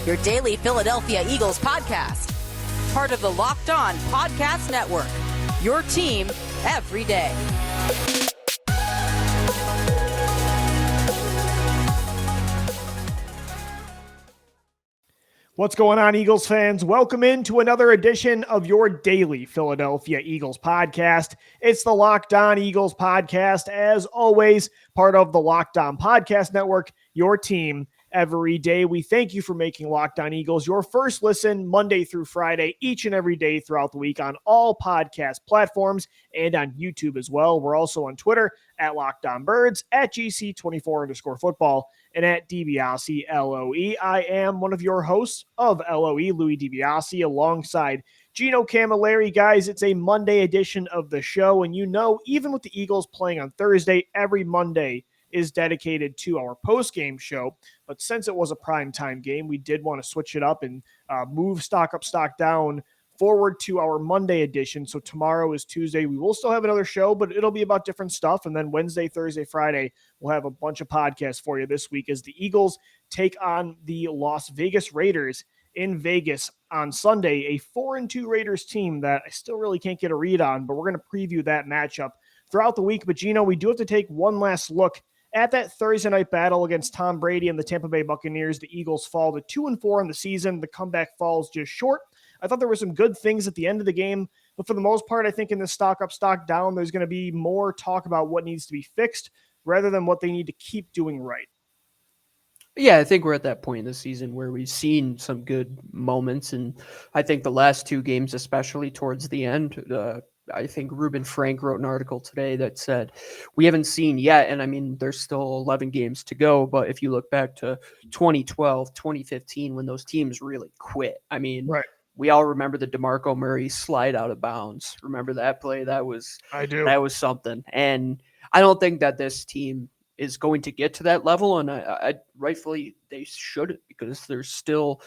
your daily Philadelphia Eagles podcast. Part of the Locked On Podcast Network, your team every day. What's going on, Eagles fans? Welcome into another edition of your daily Philadelphia Eagles podcast. It's the Locked On Eagles podcast, as always, part of the Locked On Podcast Network, your team every day. We thank you for making Locked On Eagles your first listen Monday through Friday, each and every day throughout the week on all podcast platforms and on YouTube as well. We're also on Twitter at Locked On Birds, at GC24_football, and at DiBiase LOE. I am one of your hosts of LOE, Louis DiBiase, alongside Gino Camilleri. Guys, it's a Monday edition of the show, and you know, even with the Eagles playing on Thursday, every Monday is dedicated to our post-game show. But since it was a primetime game, we did want to switch it up and move Stock Up, Stock Down forward to our Monday edition. So tomorrow is Tuesday. We will still have another show, but it'll be about different stuff. And then Wednesday, Thursday, Friday, we'll have a bunch of podcasts for you this week as the Eagles take on the Las Vegas Raiders in Vegas on Sunday, a 4-2 Raiders team that I still really can't get a read on, but we're going to preview that matchup throughout the week. But Gino, we do have to take one last look at that Thursday night battle against Tom Brady and the Tampa Bay Buccaneers. The Eagles fall to 2-4 in the season. The comeback falls just short. I thought there were some good things at the end of the game, but for the most part, I think in this Stock Up, Stock Down, there's going to be more talk about what needs to be fixed rather than what they need to keep doing right. Yeah, I think we're at that point in the season where we've seen some good moments, and I think the last two games, especially towards the end, I think Ruben Frank wrote an article today that said we haven't seen yet, and I mean, there's still 11 games to go, but if you look back to 2012, 2015, when those teams really quit, I mean, right. We all remember the DeMarco Murray slide out of bounds. Remember that play? That was something. And I don't think that this team is going to get to that level, and I rightfully they should, because they're still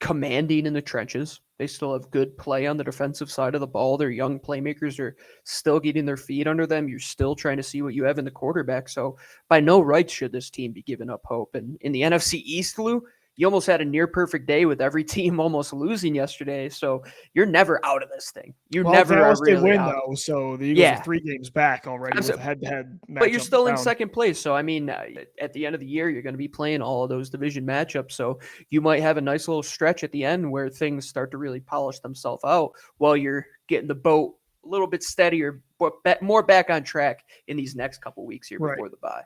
commanding in the trenches. They still have good play on the defensive side of the ball. Their young playmakers are still getting their feet under them. You're still trying to see what you have in the quarterback. So by no right should this team be giving up hope. And in the NFC East, Lou, you almost had a near perfect day with every team almost losing yesterday. So you're never out of this thing. You never are really out. Though, so the Eagles are 3 games back already with a head-to-head matchup. But you're still in second place. So, I mean, at the end of the year, you're going to be playing all of those division matchups. So you might have a nice little stretch at the end where things start to really polish themselves out while you're getting the boat a little bit steadier, but more back on track in these next couple weeks here before the bye.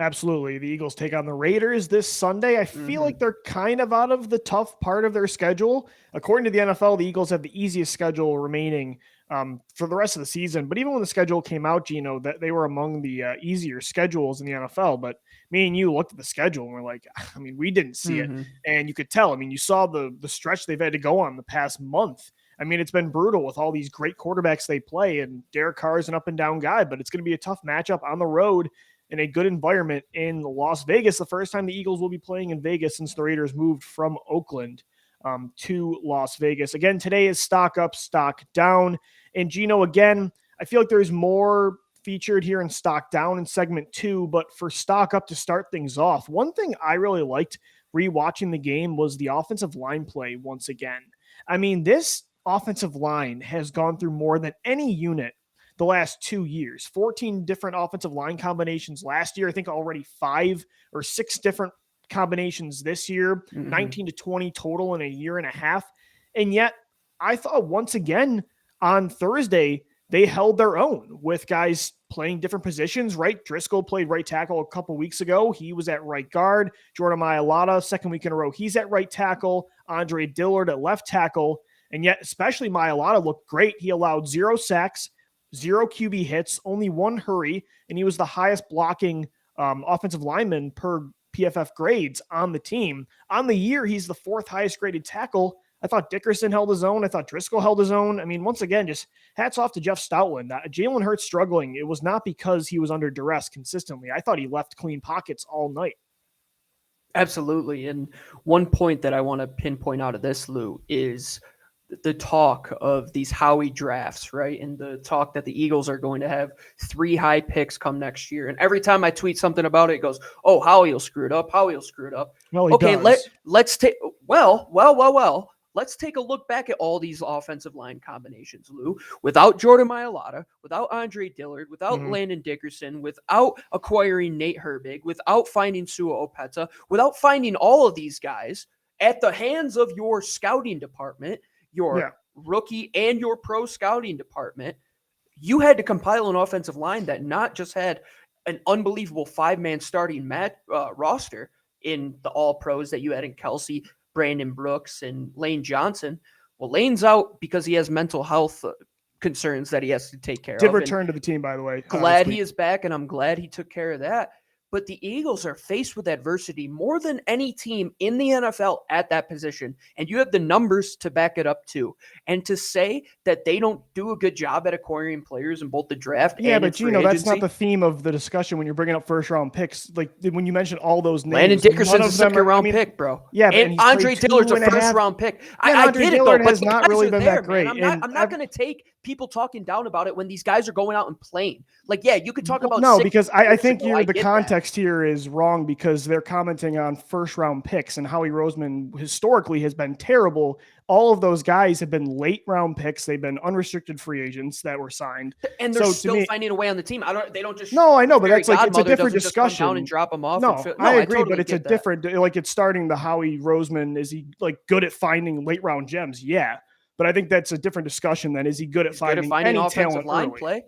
Absolutely. The Eagles take on the Raiders this Sunday. I feel like they're kind of out of the tough part of their schedule. According to the NFL, the Eagles have the easiest schedule remaining for the rest of the season. But even when the schedule came out, Gino, that they were among the easier schedules in the NFL. But me and you looked at the schedule and we're like, I mean, we didn't see it. And you could tell. I mean, you saw the stretch they've had to go on the past month. I mean, it's been brutal with all these great quarterbacks they play. And Derek Carr is an up-and-down guy, but it's going to be a tough matchup on the road in a good environment in Las Vegas. The first time the Eagles will be playing in Vegas since the Raiders moved from Oakland to Las Vegas. Again, today is Stock Up, Stock Down. And Gino, again, I feel like there's more featured here in Stock Down in segment 2, but for Stock Up to start things off, one thing I really liked rewatching the game was the offensive line play once again. I mean, this offensive line has gone through more than any unit the last 2 years. 14 different offensive line combinations last year. I think already 5 or 6 different combinations this year, 19 to 20 total in a year and a half. And yet I thought once again on Thursday, they held their own with guys playing different positions, right? Driscoll played right tackle a couple weeks ago. He was at right guard. Jordan Mailata, second week in a row, he's at right tackle. Andre Dillard at left tackle. And yet, especially Mailata looked great. He allowed 0 sacks, 0 QB hits, only 1 hurry, and he was the highest blocking offensive lineman per PFF grades on the team. On the year, he's the 4th highest graded tackle. I thought Dickerson held his own. I thought Driscoll held his own. I mean, once again, just hats off to Jeff Stoutland. Jalen Hurts struggling. It was not because he was under duress consistently. I thought he left clean pockets all night. Absolutely. And one point that I want to pinpoint out of this, Lou, is the talk of these Howie drafts, right? And the talk that the Eagles are going to have 3 high picks come next year. And every time I tweet something about it, it goes, "Oh, Howie will screw it up. Howie will screw it up." Well, okay, does. let's take let's take a look back at all these offensive line combinations, Lou. Without Jordan Mailata, without Andre Dillard, without Landon Dickerson, without acquiring Nate Herbig, without finding Sua Opeta, without finding all of these guys at the hands of your scouting department, your rookie and your pro scouting department, you had to compile an offensive line that not just had an unbelievable 5-man starting roster in the all pros that you had in Kelsey, Brandon Brooks, and Lane Johnson. Well, Lane's out because he has mental health concerns that he has to take care of. Did return to the team, by the way. Glad he is back, and I'm glad he took care of that. But the Eagles are faced with adversity more than any team in the NFL at that position. And you have the numbers to back it up too. And to say that they don't do a good job at acquiring players in both the draft and but free agency, that's not the theme of the discussion when you're bringing up first round picks. Like when you mentioned all those names. Landon Dickerson's a second-round pick, bro. Yeah, and Andre Dillard's a first-round pick. I get it, though, but has not really been that great. I'm not going to take people talking down about it when these guys are going out and playing. Like, yeah, you could talk about because I think the context here is wrong because they're commenting on first-round picks, and Howie Roseman historically has been terrible. All of those guys have been late-round picks. They've been unrestricted free agents that were signed, and they're still finding a way on the team. They don't just I know, but that's it's a different discussion. Down and drop them off. I agree, but it's a different. Like it's starting the Howie Roseman. Is he good at finding late-round gems? Yeah. But I think that's a different discussion than is he good at finding any offensive talent line early? play?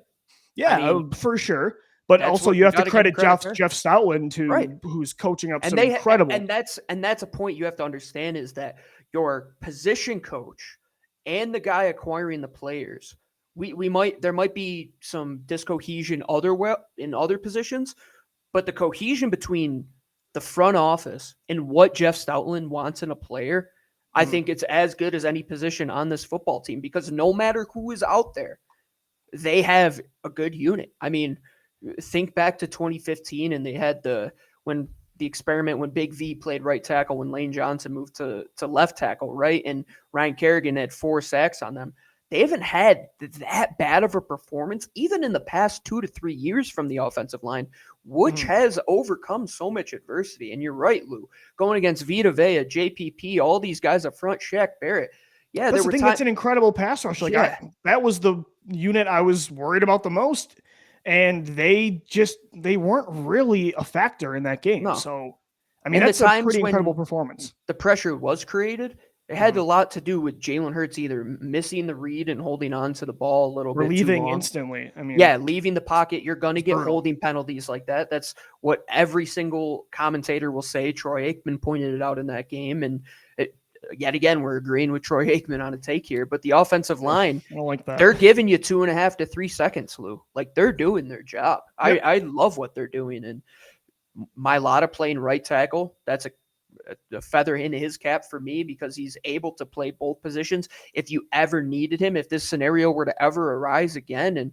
Yeah, for sure. But also you have to credit Jeff Stoutland who's coaching up some incredible. And that's a point you have to understand is that your position coach and the guy acquiring the players, there might be some discohesion in other positions, but the cohesion between the front office and what Jeff Stoutland wants in a player, I think it's as good as any position on this football team because no matter who is out there, they have a good unit. I mean, think back to 2015 and they had the experiment when Big V played right tackle when Lane Johnson moved to left tackle, right? And Ryan Kerrigan had 4 sacks on them. They haven't had that bad of a performance even in the past 2 to 3 years from the offensive line, which has overcome so much adversity. And you're right, Lou. Going against Vita Vea, JPP, all these guys up front, Shaq Barrett. Yeah, that's an incredible pass rush. That was the unit I was worried about the most. And they weren't really a factor in that game. No. So, I mean, that's a pretty incredible performance. The pressure was created. It had a lot to do with Jalen Hurts either missing the read and holding on to the ball a little bit too long. Instantly. I mean, leaving the pocket. You're going to get holding penalties like that. That's what every single commentator will say. Troy Aikman pointed it out in that game. And yet again, we're agreeing with Troy Aikman on a take here. But the offensive line, I don't like that. They're giving you 2.5 to 3 seconds, Lou. Like, they're doing their job. Yep. I love what they're doing. And Mailata playing right tackle, that's a feather in his cap for me because he's able to play both positions if you ever needed him, if this scenario were to ever arise again. And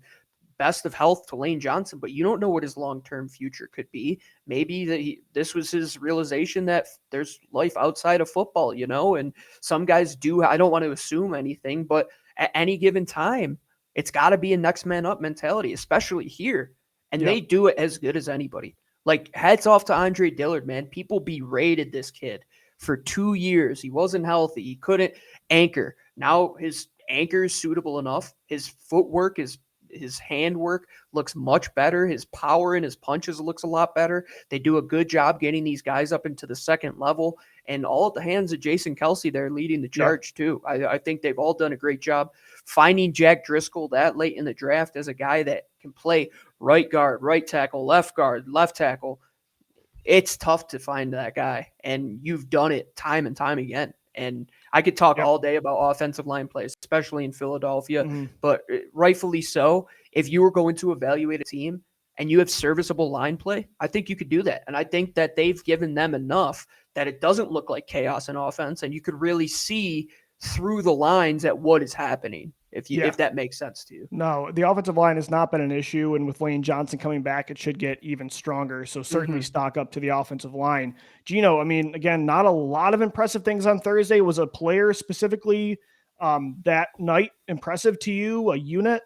best of health to Lane Johnson, but you don't know what his long-term future could be. Maybe this was his realization that there's life outside of football, and some guys do. I don't want to assume anything, but at any given time, it's got to be a next man up mentality, especially here. And they do it as good as anybody. Like, hats off to Andre Dillard, man. People berated this kid for 2 years. He wasn't healthy. He couldn't anchor. Now his anchor is suitable enough. His footwork his handwork looks much better. His power and his punches looks a lot better. They do a good job getting these guys up into the second level, and all at the hands of Jason Kelsey. They're leading the charge too. I think they've all done a great job finding Jack Driscoll that late in the draft as a guy that can play right guard, right tackle, left guard, left tackle. It's tough to find that guy, and you've done it time and time again. And I could talk all day about offensive line plays, especially in Philadelphia, but rightfully so. If you were going to evaluate a team and you have serviceable line play, I think you could do that. And I think that they've given them enough that it doesn't look like chaos in offense, and you could really see through the lines at what is happening, if that makes sense to you. No, the offensive line has not been an issue, and with Lane Johnson coming back, it should get even stronger. So certainly stock up to the offensive line. Gino, I mean, again, not a lot of impressive things on Thursday. Was a player specifically that night impressive to you, a unit?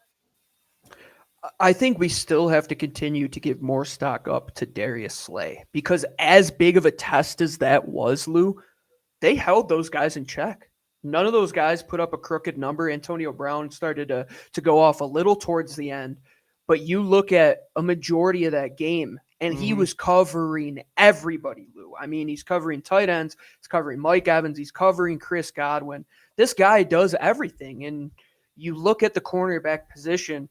I think we still have to continue to give more stock up to Darius Slay, because as big of a test as that was, Lou, they held those guys in check. None of those guys put up a crooked number. Antonio Brown started to go off a little towards the end, but you look at a majority of that game, and he was covering everybody, Lou. I mean, he's covering tight ends, he's covering Mike Evans, he's covering Chris Godwin. This guy does everything. And you look at the cornerback position,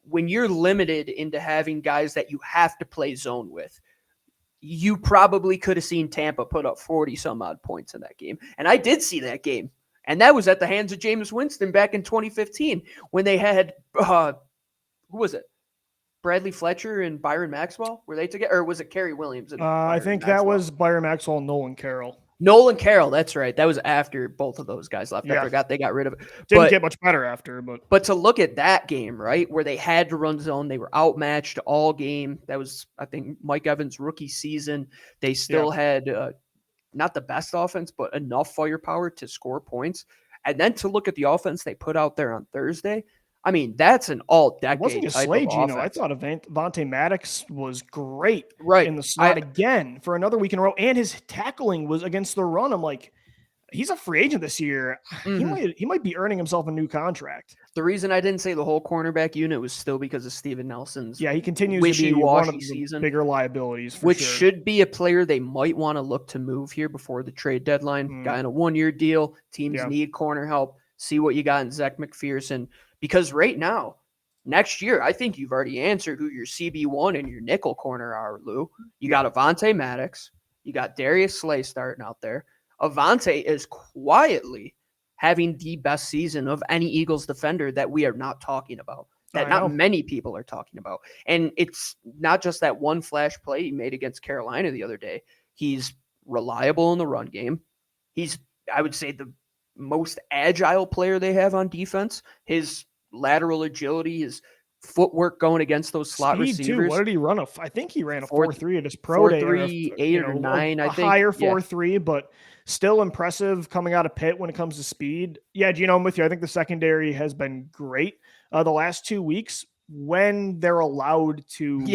when you're limited into having guys that you have to play zone with, you probably could have seen Tampa put up 40 some odd points in that game. And I did see that game. And that was at the hands of Jameis Winston back in 2015 when they had, who was it? Bradley Fletcher and Byron Maxwell? Were they together? Or was it Kerry Williams? I think that was Byron Maxwell and Nolan Carroll. Nolan Carroll, that's right. That was after both of those guys left. Yeah. I forgot they got rid of it. Didn't get much better after, but to look at that game, right, where they had to run zone, they were outmatched all game. That was, I think, Mike Evans' rookie season. They still had not the best offense, but enough firepower to score points. And then to look at the offense they put out there on Thursday, I mean, that's an all-decade wasn't just type Slade, of Gino. offense. I thought Avonte Maddox was great right in the slot again for another week in a row, and his tackling was against the run. I'm like, he's a free agent this year. He might be earning himself a new contract. The reason I didn't say the whole cornerback unit was still because of Steven Nelson's he continues to be one of the bigger liabilities, which should be a player they might want to look to move here before the trade deadline. Guy on a 1-year deal. Teams need corner help. See what you got in Zach McPherson. Because right now, next year, I think you've already answered who your CB1 and your nickel corner are, Lou. You got Avonte Maddox. You got Darius Slay starting out there. Avonte is quietly having the best season of any Eagles defender that we are not talking about, that not many people are talking about. And it's not just that one flash play he made against Carolina the other day. He's reliable in the run game. He's, I would say, the most agile player they have on defense. His lateral agility, his footwork going against those slot receivers. Too. What did he run? I think he ran a 4.3 at his pro day. 4.3, 8 or 9, I think. Higher 4.3, but still impressive coming out of Pitt when it comes to speed. Yeah, Gino, I'm with you. I think the secondary has been great the last 2 weeks when they're allowed to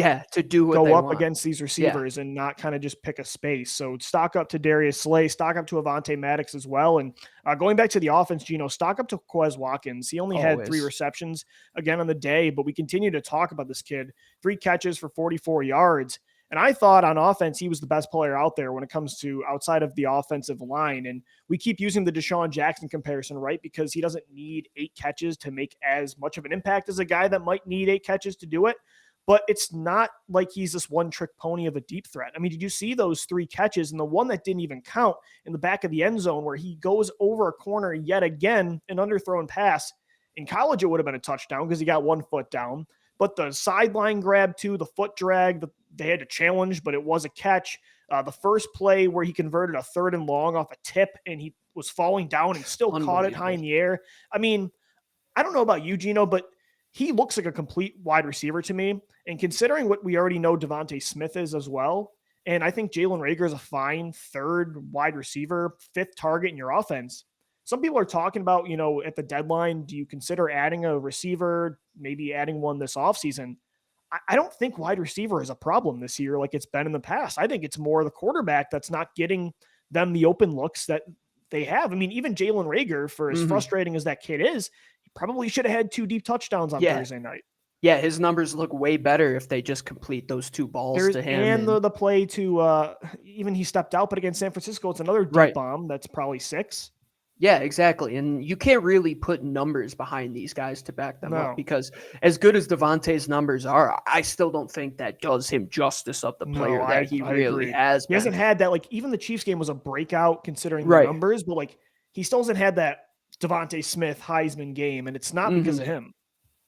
do what go they up want against these receivers and not kind of just pick a space. So stock up to Darius Slay, stock up to Avonte Maddox as well. And going back to the offense, Gino, stock up to Quez Watkins. He only had 3 receptions again on the day, but we continue to talk about this kid. 3 catches for 44 yards. And I thought on offense, he was the best player out there when it comes to outside of the offensive line. And we keep using the Deshaun Jackson comparison, right? Because he doesn't need 8 catches to make as much of an impact as a guy that might need 8 catches to do it. But it's not like he's this one-trick pony of a deep threat. I mean, did you see those 3 catches? And the one that didn't even count in the back of the end zone where he goes over a corner yet again, an underthrown pass. In college, it would have been a touchdown because he got 1 foot down. But the sideline grab too, the foot drag, they had to challenge, but it was a catch. The first play where he converted a 3rd and long off a tip and he was falling down and still caught it high in the air. I mean, I don't know about you, Gino, but he looks like a complete wide receiver to me. And considering what we already know Devontae Smith is as well, and I think Jalen Reagor is a fine 3rd wide receiver, 5th target in your offense. Some people are talking about, at the deadline, do you consider adding a receiver, maybe adding one this offseason? I don't think wide receiver is a problem this year like it's been in the past. I think it's more the quarterback that's not getting them the open looks that they have. I mean, even Jalen Reagor, for as frustrating as that kid is, he probably should have had 2 deep touchdowns on Thursday night. Yeah, his numbers look way better if they just complete those 2 balls to him. And the play to, even he stepped out, but against San Francisco, it's another deep bomb that's probably 6. Yeah, exactly. And you can't really put numbers behind these guys to back them up because as good as Devontae's numbers are, I still don't think that does him justice of the player that he really has. He hasn't had that. Like, even the Chiefs game was a breakout considering the numbers, but like he still hasn't had that Devontae Smith Heisman game, and it's not because of him.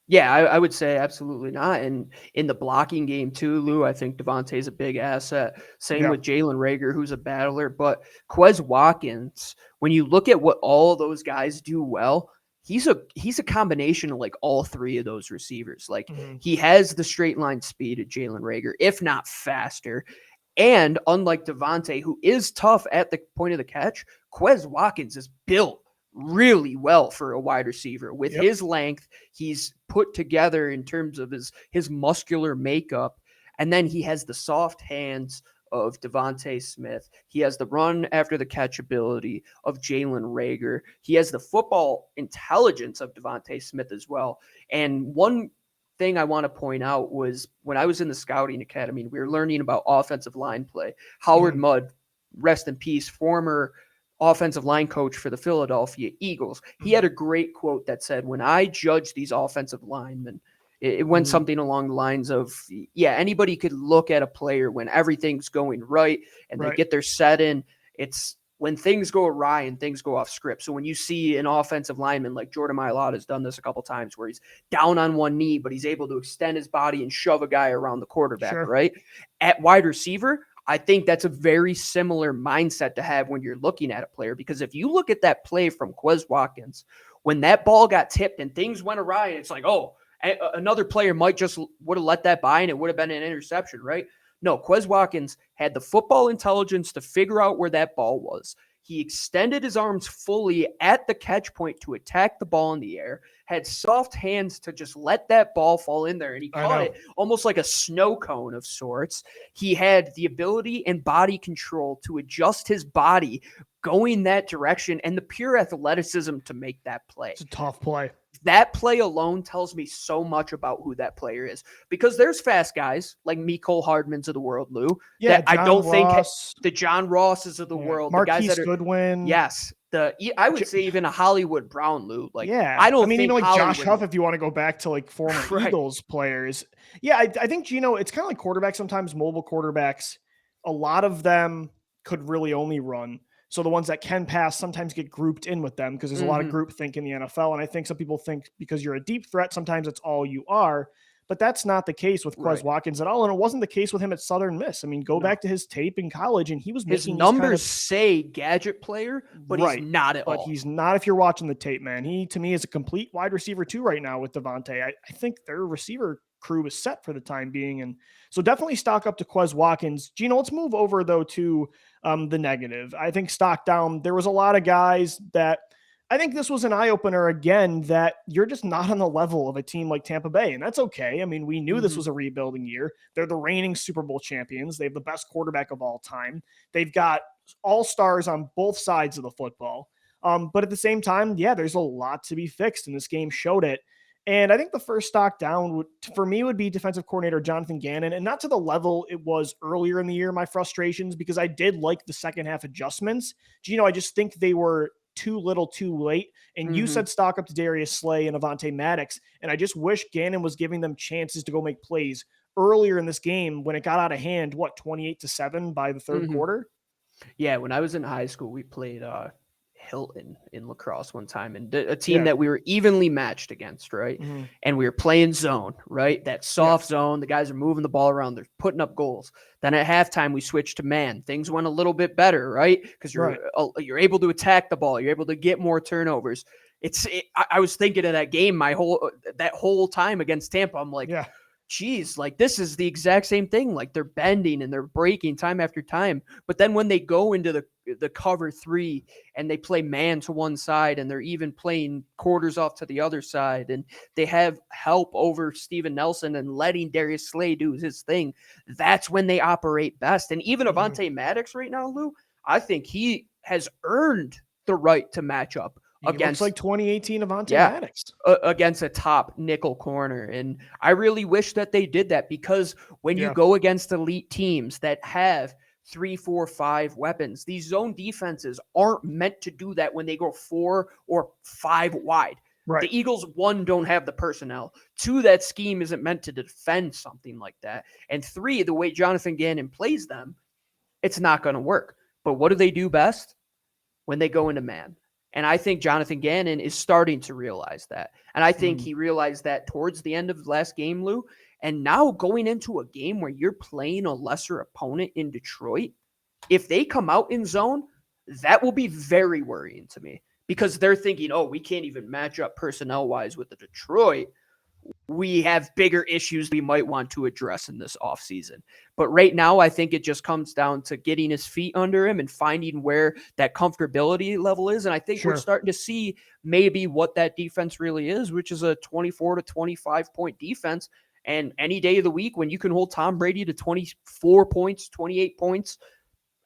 Yeah, I would say absolutely not. And in the blocking game too, Lou, I think Devontae's a big asset. Same with Jalen Reagor, who's a battler. But Quez Watkins, when you look at what all of those guys do well, he's a combination of like all 3 of those receivers. Like he has the straight line speed of Jalen Reagor, if not faster. And unlike Devontae, who is tough at the point of the catch, Quez Watkins is built really well for a wide receiver. With his length, he's put together in terms of his muscular makeup. And then he has the soft hands of Devontae Smith. He has the run after the catch ability of Jalen Reagor. He has the football intelligence of Devontae Smith as well. And one thing I want to point out was when I was in the scouting academy, we were learning about offensive line play. Howard Mudd, rest in peace, former offensive line coach for the Philadelphia Eagles. He had a great quote that said, when I judge these offensive linemen, it went something along the lines of, anybody could look at a player when everything's going right and they get their set in. It's when things go awry and things go off script. So when you see an offensive lineman like Jordan Mailata has done this a couple times where he's down on one knee, but he's able to extend his body and shove a guy around the quarterback, right? At wide receiver, I think that's a very similar mindset to have when you're looking at a player, because if you look at that play from Quez Watkins, when that ball got tipped and things went awry, it's like, another player might just would have let that by and it would have been an interception, right? No, Quez Watkins had the football intelligence to figure out where that ball was. He extended his arms fully at the catch point to attack the ball in the air, had soft hands to just let that ball fall in there, and he caught it almost like a snow cone of sorts. He had the ability and body control to adjust his body going that direction and the pure athleticism to make that play. It's a tough play. That play alone tells me so much about who that player is, because there's fast guys like Mecole Hardmans of the world, Lou. Yeah, that I don't think the John Rosses of the world, Marquise the guys that are Goodwin. Yes, I would say even a Hollywood Brown, Lou. Like, I mean, think even like Hollywood, Josh Huff, if you want to go back to like former Eagles players. Yeah, I think Gino. It's kind of like quarterbacks. Sometimes mobile quarterbacks, a lot of them could really only run. So the ones that can pass sometimes get grouped in with them because there's a lot of group think in the NFL. And I think some people think because you're a deep threat, sometimes it's all you are. But that's not the case with Quez Watkins at all. And it wasn't the case with him at Southern Miss. I mean, go back to his tape in college and he was making his numbers say gadget player, but he's not at all. But he's not if you're watching the tape, man. He, to me, is a complete wide receiver too right now with Devontae. I think their receiver crew is set for the time being. And so definitely stock up to Quez Watkins. Gino, let's move over though to the negative. I think stock down. There was a lot of guys that I think this was an eye-opener again, that you're just not on the level of a team like Tampa Bay, and that's okay. I mean, we knew this was a rebuilding year. They're the reigning Super Bowl champions. They have the best quarterback of all time. They've got all-stars on both sides of the football. But at the same time, there's a lot to be fixed, and this game showed it. And I think the first stock down for me would be defensive coordinator Johnathan Gannon, and not to the level it was earlier in the year, my frustrations, because I did like the second half adjustments. Gino, I just think they were too little too late. And you said stock up to Darius Slay and Avonte Maddox. And I just wish Gannon was giving them chances to go make plays earlier in this game when it got out of hand, 28-7 by the third quarter? Yeah. When I was in high school, we played Hilton in lacrosse one time, and a team that we were evenly matched against, right? And we were playing zone, right? That soft zone. The guys are moving the ball around. They're putting up goals. Then at halftime, we switched to man. Things went a little bit better, right? Because you're able to attack the ball. You're able to get more turnovers. I was thinking of that game that whole time against Tampa. I'm like, geez, like this is the exact same thing. Like they're bending and they're breaking time after time. But then when they go into the cover three and they play man to one side and they're even playing quarters off to the other side and they have help over Steven Nelson and letting Darius Slay do his thing, that's when they operate best. And even Avonte Maddox right now, Lou, I think he has earned the right to match up. Against like 2018 Avonte Maddox against a top nickel corner. And I really wish that they did that, because when you go against elite teams that have 3, 4, 5 weapons, these zone defenses aren't meant to do that when they go 4 or 5 wide. Right. The Eagles, 1, don't have the personnel. 2, that scheme isn't meant to defend something like that. And 3, the way Johnathan Gannon plays them, it's not going to work. But what do they do best? When they go into man. And I think Johnathan Gannon is starting to realize that. And I think he realized that towards the end of the last game, Lou. And now going into a game where you're playing a lesser opponent in Detroit, if they come out in zone, that will be very worrying to me, because they're thinking, we can't even match up personnel-wise with the Detroit. we have bigger issues we might want to address in this offseason. But right now, I think it just comes down to getting his feet under him and finding where that comfortability level is. And I think we're starting to see maybe what that defense really is, which is a 24 to 25 point defense. And any day of the week when you can hold Tom Brady to 24 points, 28 points,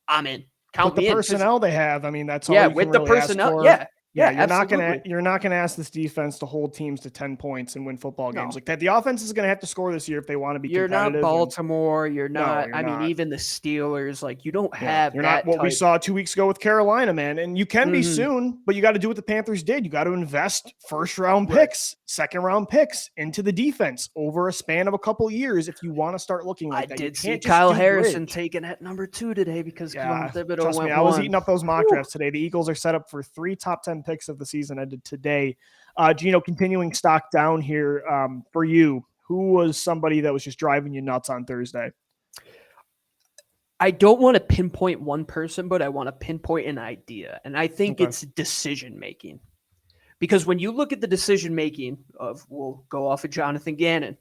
I'm in. Count with me the in. personnel they have, I mean, that's all you with can the really personnel. ask for. Yeah, you're not gonna ask this defense to hold teams to 10 points and win football games like that. The offense is gonna have to score this year if they want to be competitive. You're not Baltimore. You're not. I mean, even the Steelers. Like, you don't have. You're not what we saw 2 weeks ago with Carolina, man. And you can be soon, but you got to do what the Panthers did. You got to invest first round picks, second round picks into the defense over a span of a couple years if you want to start looking like that. I did see Kyle Harrison taken at number 2 today because Thibodeau trust me, I was eating up those mock drafts today. The Eagles are set up for 3 top 10 picks of the season ended today. Gino, continuing stock down here for you, who was somebody that was just driving you nuts on Thursday? I don't want to pinpoint one person, but I want to pinpoint an idea. And I think it's decision-making. Because when you look at the decision-making of, we'll go off of Johnathan Gannon,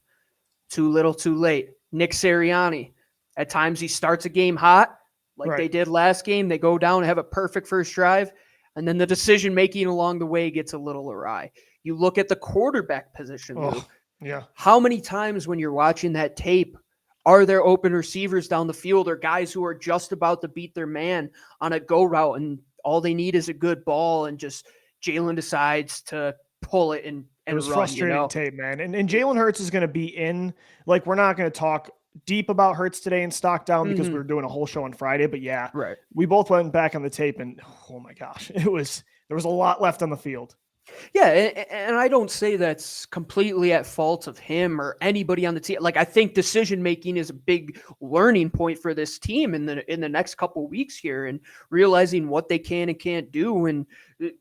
too little, too late. Nick Sirianni, at times he starts a game hot, like they did last game. They go down and have a perfect first drive. And then the decision-making along the way gets a little awry. You look at the quarterback position, Lou. How many times when you're watching that tape are there open receivers down the field or guys who are just about to beat their man on a go route and all they need is a good ball and just Jalen decides to pull it and it was run, frustrating tape, man. And Jalen Hurts is going to be in. Like, we're not going to talk deep about Hurts today in stock down because we were doing a whole show on Friday, but we both went back on the tape and oh my gosh, there was a lot left on the field. Yeah, and I don't say that's completely at fault of him or anybody on the team. Like, I think decision-making is a big learning point for this team in the next couple of weeks here and realizing what they can and can't do. And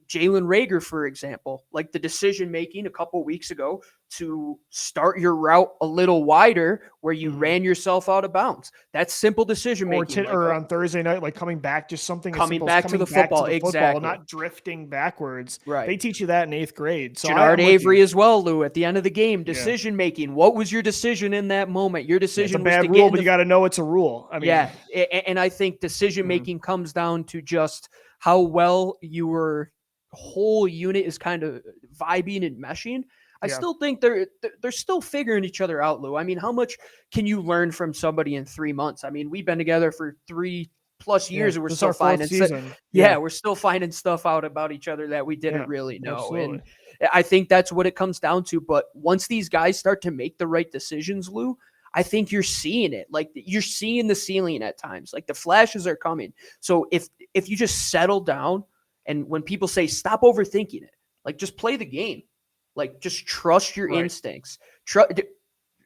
Jalen Reagor, for example, like the decision-making a couple of weeks ago to start your route a little wider where you ran yourself out of bounds. That's simple decision-making. Or on Thursday night, like coming back, just something coming back to the football, exactly. Not drifting backwards. Right. They teach you that in 8th grade. So Jannard Avery as well, Lou, at the end of the game, decision-making. What was your decision in that moment? Your decision was a bad rule, but you got to know it's a rule. I mean, and I think decision-making comes down to just how well your whole unit is kind of vibing and meshing. I still think they're still figuring each other out, Lou. I mean, how much can you learn from somebody in 3 months? I mean, we've been together for 3+ years and we're still finding we're still finding stuff out about each other that we didn't really know. Absolutely. And I think that's what it comes down to. But once these guys start to make the right decisions, Lou, I think you're seeing it. Like, you're seeing the ceiling at times. Like, the flashes are coming. So if you just settle down, and when people say stop overthinking it, like, just play the game. Like, just trust your instincts.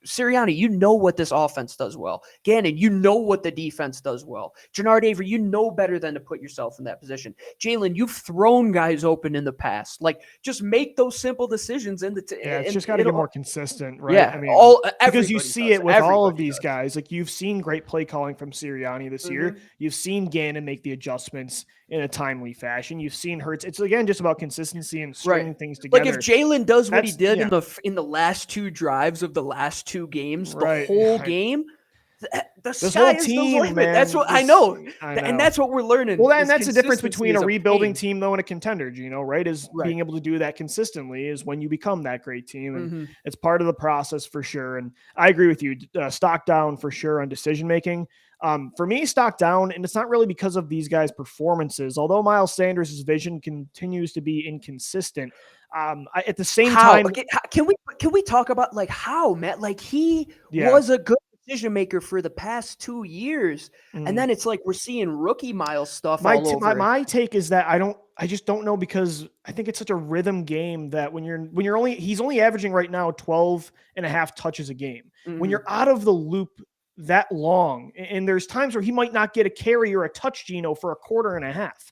Sirianni, you know what this offense does well. Gannon, you know what the defense does well. Jannard Avery, you know better than to put yourself in that position. Jalen, you've thrown guys open in the past. Like, just make those simple decisions. It's just got to get more consistent, right? Yeah, I mean, because you see it with all of these guys. Like, you've seen great play calling from Sirianni this year. You've seen Gannon make the adjustments in a timely fashion. You've seen Hurts. It's, again, just about consistency and stringing things together. Like, if Jalen does what he did in the last 2 drives of the last 2 games, the whole game, the sky is the limit. Man, that's what I know. And that's what we're learning. Well, and that's the difference between a rebuilding team, though, and a contender, Gino, right? Being able to do that consistently is when you become that great team. And it's part of the process for sure. And I agree with you. Stock down for sure on decision-making. For me, stock down, and it's not really because of these guys' performances, although Miles Sanders' vision continues to be inconsistent. At the same time, can we talk about like how, Matt? Like, he was a good decision maker for the past 2 years, and then it's like we're seeing rookie Miles stuff. My take is that I just don't know, because I think it's such a rhythm game that he's only averaging right now 12.5 touches a game. When you're out of the loop that long, and there's times where he might not get a carry or a touch, Gino, for a quarter and a half.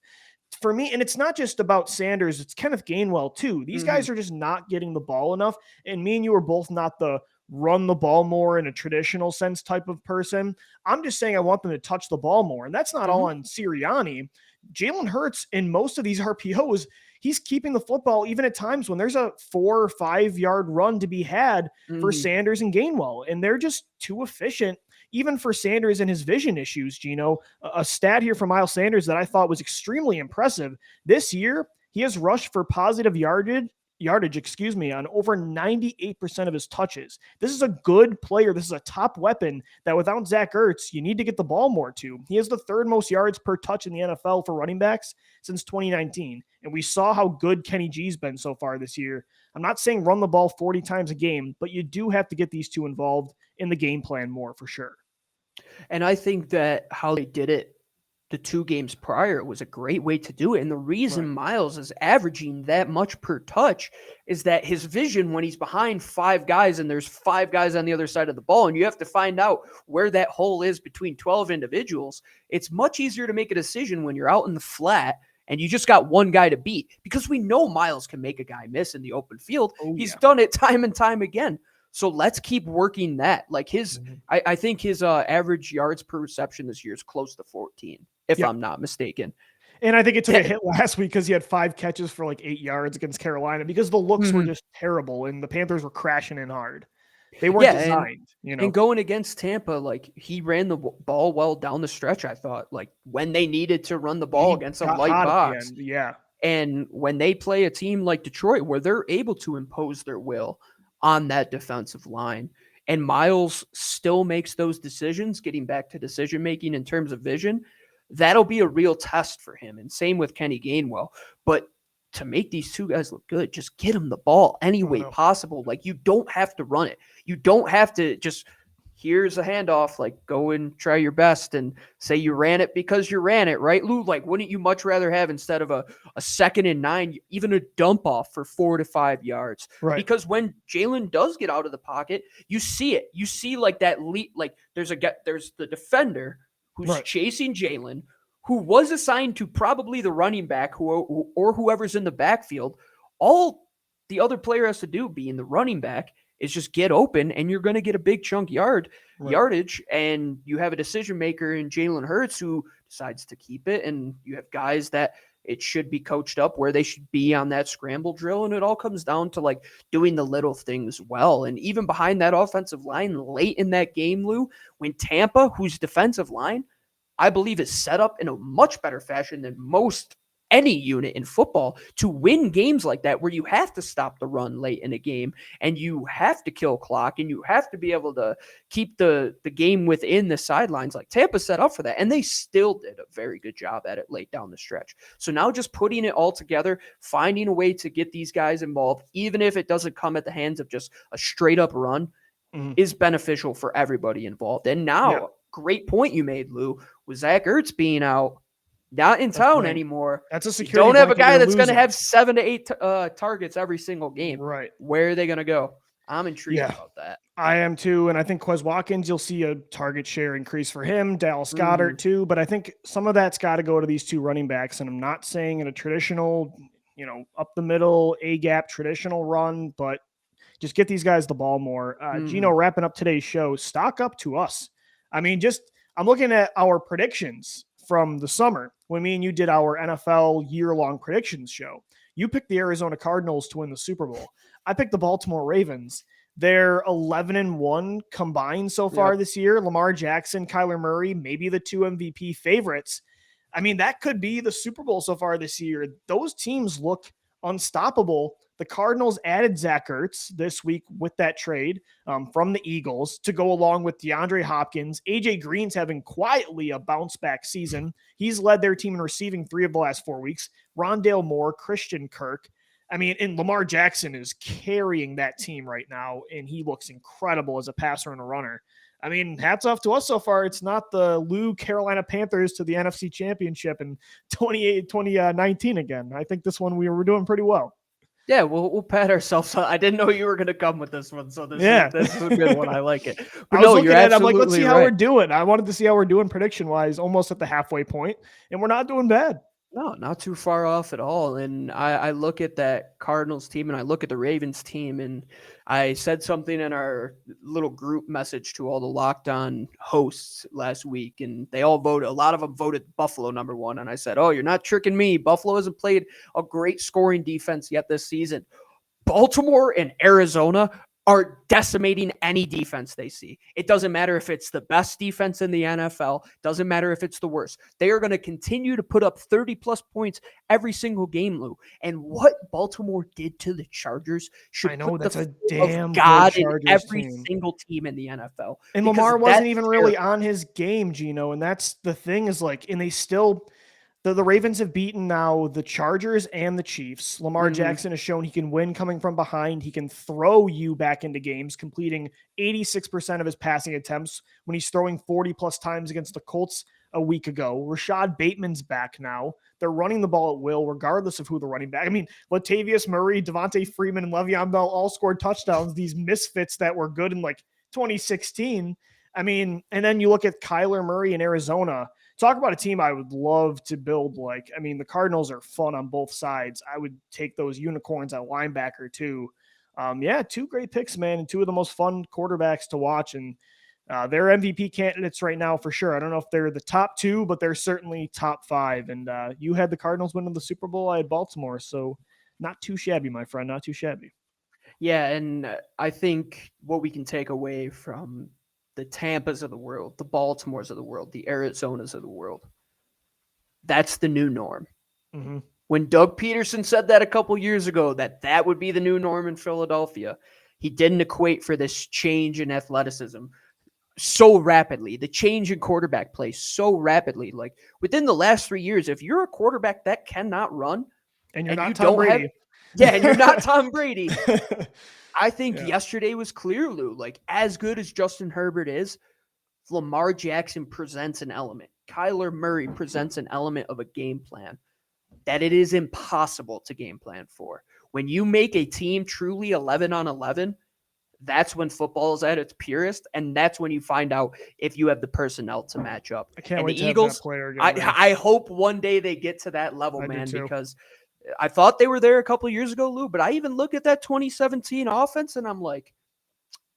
For me, and it's not just about Sanders, it's Kenneth Gainwell too. These guys are just not getting the ball enough. And me and you are both not the run the ball more in a traditional sense type of person. I'm just saying I want them to touch the ball more. And that's not all on Sirianni. Jalen Hurts in most of these RPOs, he's keeping the football even at times when there's a 4 or 5 yard run to be had for Sanders and Gainwell, and they're just too efficient. Even for Sanders and his vision issues, Gino, a stat here from Miles Sanders that I thought was extremely impressive. This year, he has rushed for positive yardage, on over 98% of his touches. This is a good player. This is a top weapon that without Zach Ertz, you need to get the ball more to. He has the 3rd most yards per touch in the NFL for running backs since 2019. And we saw how good Kenny G's been so far this year. I'm not saying run the ball 40 times a game, but you do have to get these two involved in the game plan more for sure. And I think that how they did it the 2 games prior was a great way to do it. And the reason Miles is averaging that much per touch is that his vision when he's behind 5 guys and there's 5 guys on the other side of the ball, and you have to find out where that hole is between 12 individuals. It's much easier to make a decision when you're out in the flat and you just got one guy to beat, because we know Miles can make a guy miss in the open field. He's done it time and time again. So let's keep working that. Like I think his average yards per reception this year is close to 14, if I'm not mistaken. And I think it took a hit last week because he had 5 catches for like 8 yards against Carolina because the looks were just terrible and the Panthers were crashing in hard. They weren't designed, And going against Tampa, like he ran the ball well down the stretch, I thought, like when they needed to run the ball against a light box. And when they play a team like Detroit, where they're able to impose their will on that defensive line, and Miles still makes those decisions, getting back to decision making in terms of vision, that'll be a real test for him. And same with Kenny Gainwell. But to make these 2 guys look good, just get them the ball any way possible. Like, you don't have to run it. You don't have to just, here's a handoff, like go and try your best and say you ran it because you ran it, right, Lou? Like, wouldn't you much rather have, instead of a 2nd and 9, even a dump off for 4 to 5 yards? Right. Because when Jalen does get out of the pocket, you see it. You see like that lead, like there's the defender who's chasing Jalen, who was assigned to probably the running back or whoever's in the backfield. All the other player has to do, being the running back, is just get open, and you're going to get a big chunk yardage, and you have a decision maker in Jalen Hurts who decides to keep it, and you have guys that it should be coached up where they should be on that scramble drill, and it all comes down to like doing the little things well. And even behind that offensive line late in that game, Lou, when Tampa, whose defensive line I believe is set up in a much better fashion than most any unit in football to win games like that, where you have to stop the run late in a game and you have to kill clock and you have to be able to keep the game within the sidelines. Like, Tampa set up for that, and they still did a very good job at it late down the stretch. So now just putting it all together, finding a way to get these guys involved, even if it doesn't come at the hands of just a straight up run, is beneficial for everybody involved. And now, great point you made, Lou, with Zach Ertz being out, not in town anymore. That's a security. You don't have a guy that's going to have 7 to 8 targets every single game. Right. Where are they going to go? I'm intrigued about that. I am too. And I think Quez Watkins, you'll see a target share increase for him. Dallas Goedert too. But I think some of that's got to go to these 2 running backs. And I'm not saying in a traditional, up the middle, A-gap traditional run, but just get these guys the ball more. Gino, wrapping up today's show, stock up to us. I mean, I'm looking at our predictions from the summer when me and you did our NFL year-long predictions show. You picked the Arizona Cardinals to win the Super Bowl. I picked the Baltimore Ravens. They're 11-1 combined so far this year. Lamar Jackson, Kyler Murray, maybe the 2 MVP favorites. I mean, that could be the Super Bowl so far this year. Those teams look unstoppable. The Cardinals added Zach Ertz this week with that trade from the Eagles to go along with DeAndre Hopkins. AJ Green's having quietly a bounce-back season. He's led their team in receiving 3 of the last 4 weeks. Rondale Moore, Christian Kirk. I mean, and Lamar Jackson is carrying that team right now, and he looks incredible as a passer and a runner. I mean, hats off to us so far. It's not the Lou Carolina Panthers to the NFC Championship in 2019 again. I think this one we were doing pretty well. Yeah, we'll pat ourselves on. I didn't know you were going to come with this one, so this is a good one. I like it. But I was looking at it, I'm like, let's see how we're doing. I wanted to see how we're doing prediction-wise, almost at the halfway point, and we're not doing bad. No, not too far off at all. And I look at that Cardinals team and I look at the Ravens team, and I said something in our little group message to all the Locked On hosts last week, and they all voted. A lot of them voted Buffalo number one. And I said, oh, you're not tricking me. Buffalo hasn't played a great scoring defense yet this season. Baltimore and Arizona are decimating any defense they see. It doesn't matter if it's the best defense in the NFL. Doesn't matter if it's the worst. They are going to continue to put up 30-plus points every single game, Lou. And what Baltimore did to the Chargers should put that's the a damn God good in Chargers every team. single team in the NFL. And Lamar wasn't even really on his game, Gino. And that's the thing is like, and they still... The Ravens have beaten now the Chargers and the Chiefs. Lamar Jackson has shown he can win coming from behind. He can throw you back into games, completing 86% of his passing attempts when he's throwing 40-plus times against the Colts a week ago. Rashad Bateman's back now. They're running the ball at will, regardless of who the running back. I mean, Latavius Murray, Devontae Freeman, and Le'Veon Bell all scored touchdowns. These misfits that were good in like 2016. I mean, and then you look at Kyler Murray in Arizona. Talk about a team I would love to build. Like, I mean, the Cardinals are fun on both sides. I would take those unicorns at linebacker too. Two great picks, man, and two of the most fun quarterbacks to watch. And they're MVP candidates right now for sure. I don't know if they're the top two, but they're certainly top five. And you had the Cardinals winning the Super Bowl. I had Baltimore. So not too shabby, my friend, not too shabby. Yeah, and I think what we can take away from the Tampas of the world, the Baltimores of the world, the Arizonas of the world, that's the new norm. Mm-hmm. When Doug Peterson said that a couple years ago, that would be the new norm in Philadelphia, he didn't equate for this change in athleticism so rapidly, the change in quarterback play so rapidly. Like within the last 3 years, if you're a quarterback that cannot run and you're not Tom Brady. And you're not Tom Brady. I think yesterday was clear, Lou. Like, as good as Justin Herbert is, Lamar Jackson presents an element. Kyler Murray presents an element of a game plan that it is impossible to game plan for. When you make a team truly 11 on 11, that's when football is at its purest, and that's when you find out if you have the personnel to match up. I can't wait the to Eagles, have that player again. I hope one day they get to that level, man, because I thought they were there a couple of years ago, Lou, but I even look at that 2017 offense and I'm like,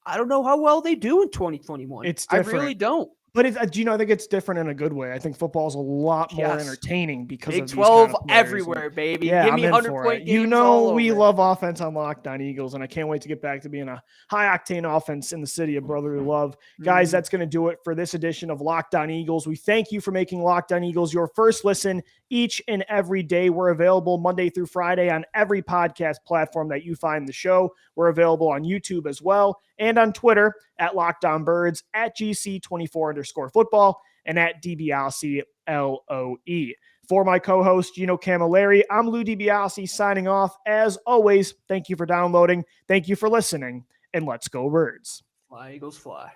I don't know how well they do in 2021. It's different. I really don't. But I think it's different in a good way. I think football is a lot more entertaining because Big of 12 these kind of everywhere, baby. Yeah, give me 100-point games. You know we love offense on Locked On Eagles, and I can't wait to get back to being a high-octane offense in the city of brotherly love. Guys, that's going to do it for this edition of Locked On Eagles. We thank you for making Locked On Eagles your first listen each and every day. We're available Monday through Friday on every podcast platform that you find the show. We're available on YouTube as well, and on Twitter at Locked On Birds, at GC24_football, and at DiBiase LOE. For my co-host, Gino Camilleri, I'm Lou DiBiase signing off. As always, thank you for downloading. Thank you for listening, and let's go Birds. Fly, Eagles, fly.